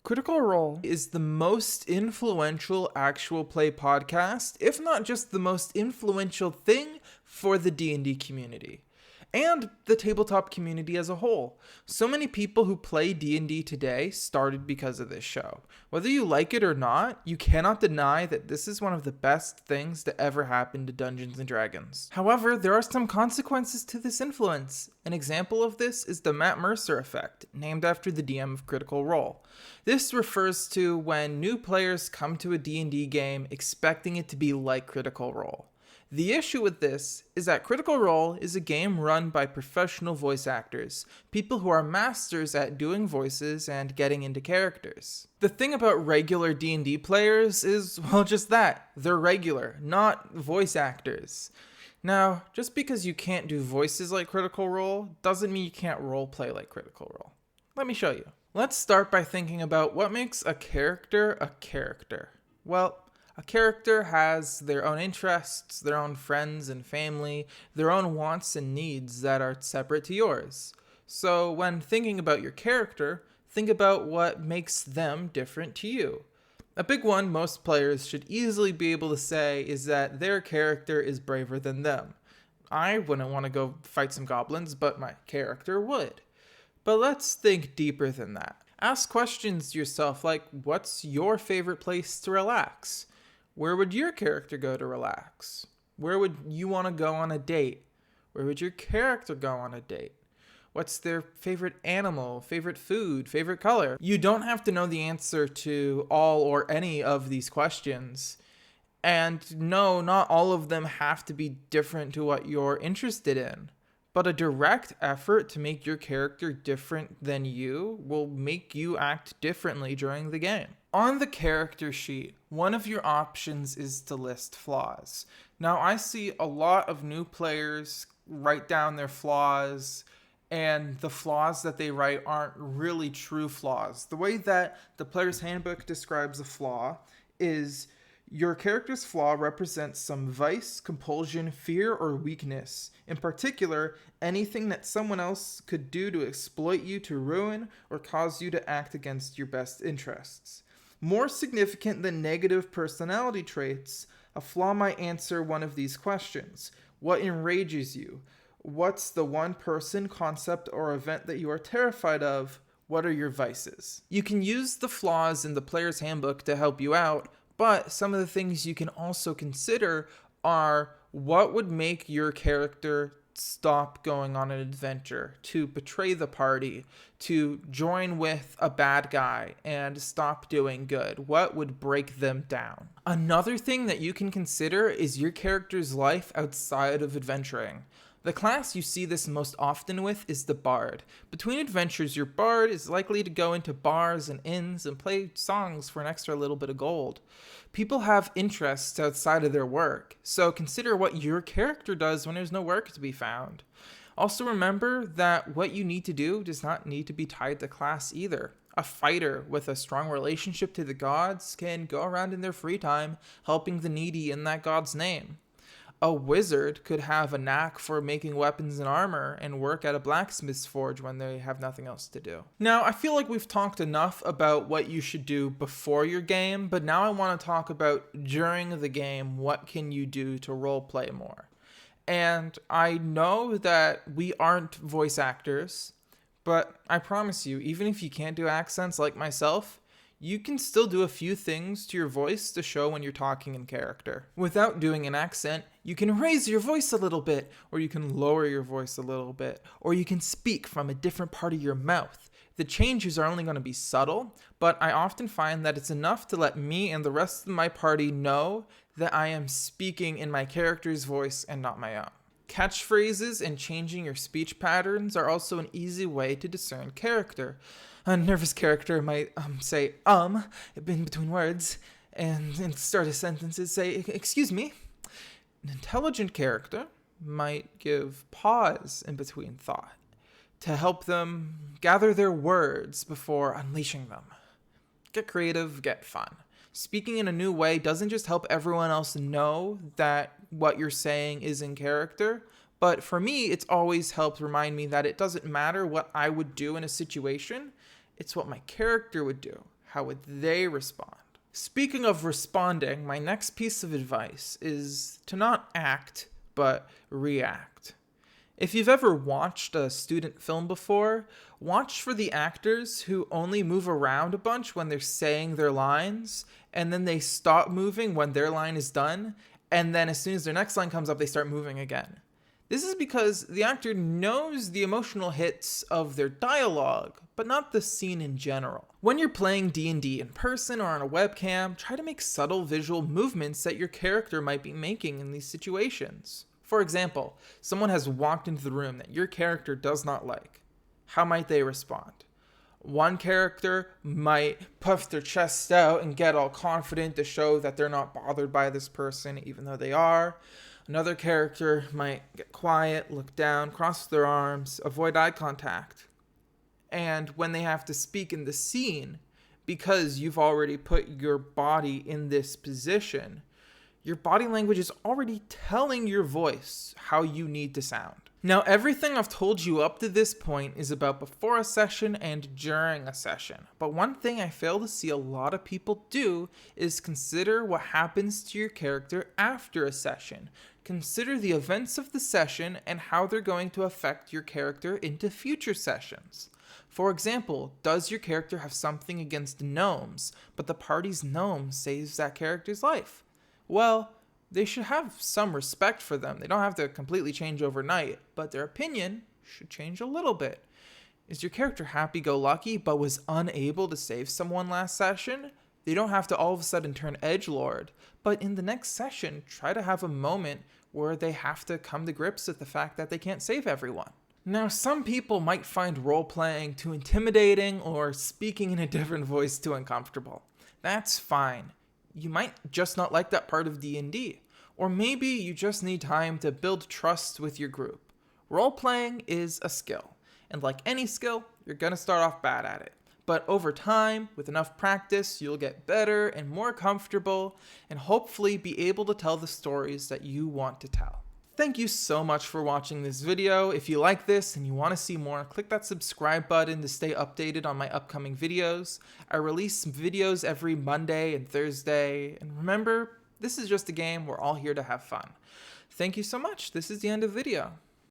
Critical Role is the most influential actual play podcast, if not just the most influential thing for the D&D community and the tabletop community as a whole. So many people who play D&D today started because of this show. Whether you like it or not, you cannot deny that this is one of the best things to ever happen to Dungeons & Dragons. However, there are some consequences to this influence. An example of this is the Matt Mercer effect, named after the DM of Critical Role. This refers to when new players come to a D&D game expecting it to be like Critical Role. The issue with this is that Critical Role is a game run by professional voice actors, people who are masters at doing voices and getting into characters. The thing about regular D&D players is, well, just that. They're regular, not voice actors. Now, just because you can't do voices like Critical Role doesn't mean you can't roleplay like Critical Role. Let me show you. Let's start by thinking about what makes a character a character. Well, a character has their own interests, their own friends and family, their own wants and needs that are separate to yours. So when thinking about your character, think about what makes them different to you. A big one most players should easily be able to say is that their character is braver than them. I wouldn't want to go fight some goblins, but my character would. But let's think deeper than that. Ask questions to yourself like, what's your favorite place to relax? Where would your character go to relax? Where would you want to go on a date? Where would your character go on a date? What's their favorite animal, favorite food, favorite color? You don't have to know the answer to all or any of these questions. And no, not all of them have to be different to what you're interested in. But a direct effort to make your character different than you will make you act differently during the game. On the character sheet, one of your options is to list flaws. Now, I see a lot of new players write down their flaws, and the flaws that they write aren't really true flaws. The way that the Player's Handbook describes a flaw is your character's flaw represents some vice, compulsion, fear, or weakness. In particular, anything that someone else could do to exploit you to ruin or cause you to act against your best interests. More significant than negative personality traits, a flaw might answer one of these questions. What enrages you? What's the one person, concept, or event that you are terrified of? What are your vices? You can use the flaws in the Player's Handbook to help you out, but some of the things you can also consider are what would make your character stop going on an adventure, to betray the party, to join with a bad guy and stop doing good. What would break them down? Another thing that you can consider is your character's life outside of adventuring. The class you see this most often with is the bard. Between adventures, your bard is likely to go into bars and inns and play songs for an extra little bit of gold. People have interests outside of their work, so consider what your character does when there's no work to be found. Also remember that what you need to do does not need to be tied to class either. A fighter with a strong relationship to the gods can go around in their free time helping the needy in that god's name. A wizard could have a knack for making weapons and armor and work at a blacksmith's forge when they have nothing else to do. Now, I feel like we've talked enough about what you should do before your game, but now I want to talk about during the game, what can you do to roleplay more? And I know that we aren't voice actors, but I promise you, even if you can't do accents like myself, you can still do a few things to your voice to show when you're talking in character. Without doing an accent, you can raise your voice a little bit, or you can lower your voice a little bit, or you can speak from a different part of your mouth. The changes are only going to be subtle, but I often find that it's enough to let me and the rest of my party know that I am speaking in my character's voice and not my own. Catchphrases and changing your speech patterns are also an easy way to discern character. A nervous character might say in between words, and in the start of sentences say, excuse me. An intelligent character might give pause in between thought to help them gather their words before unleashing them. Get creative, get fun. Speaking in a new way doesn't just help everyone else know that what you're saying is in character, but for me, it's always helped remind me that it doesn't matter what I would do in a situation, it's what my character would do. How would they respond? Speaking of responding, my next piece of advice is to not act, but react. If you've ever watched a student film before, watch for the actors who only move around a bunch when they're saying their lines, and then they stop moving when their line is done, and then as soon as their next line comes up, they start moving again. This is because the actor knows the emotional hits of their dialogue, but not the scene in general. When you're playing D&D in person or on a webcam, try to make subtle visual movements that your character might be making in these situations. For example, someone has walked into the room that your character does not like. How might they respond? One character might puff their chest out and get all confident to show that they're not bothered by this person, even though they are. Another character might get quiet, look down, cross their arms, avoid eye contact. And when they have to speak in the scene, because you've already put your body in this position, your body language is already telling your voice how you need to sound. Now, everything I've told you up to this point is about before a session and during a session. But one thing I fail to see a lot of people do is consider what happens to your character after a session. Consider the events of the session and how they're going to affect your character into future sessions. For example, does your character have something against gnomes, but the party's gnome saves that character's life? Well, they should have some respect for them. They don't have to completely change overnight, but their opinion should change a little bit. Is your character happy-go-lucky but was unable to save someone last session? They don't have to all of a sudden turn edgelord, but in the next session, try to have a moment where they have to come to grips with the fact that they can't save everyone. Now, some people might find role-playing too intimidating or speaking in a different voice too uncomfortable. That's fine. You might just not like that part of D&D. Or maybe you just need time to build trust with your group. Role-playing is a skill, and like any skill, you're gonna start off bad at it. But over time, with enough practice, you'll get better and more comfortable, and hopefully be able to tell the stories that you want to tell. Thank you so much for watching this video. If you like this and you want to see more, click that subscribe button to stay updated on my upcoming videos. I release videos every Monday and Thursday. And remember, this is just a game. We're all here to have fun. Thank you so much. This is the end of the video.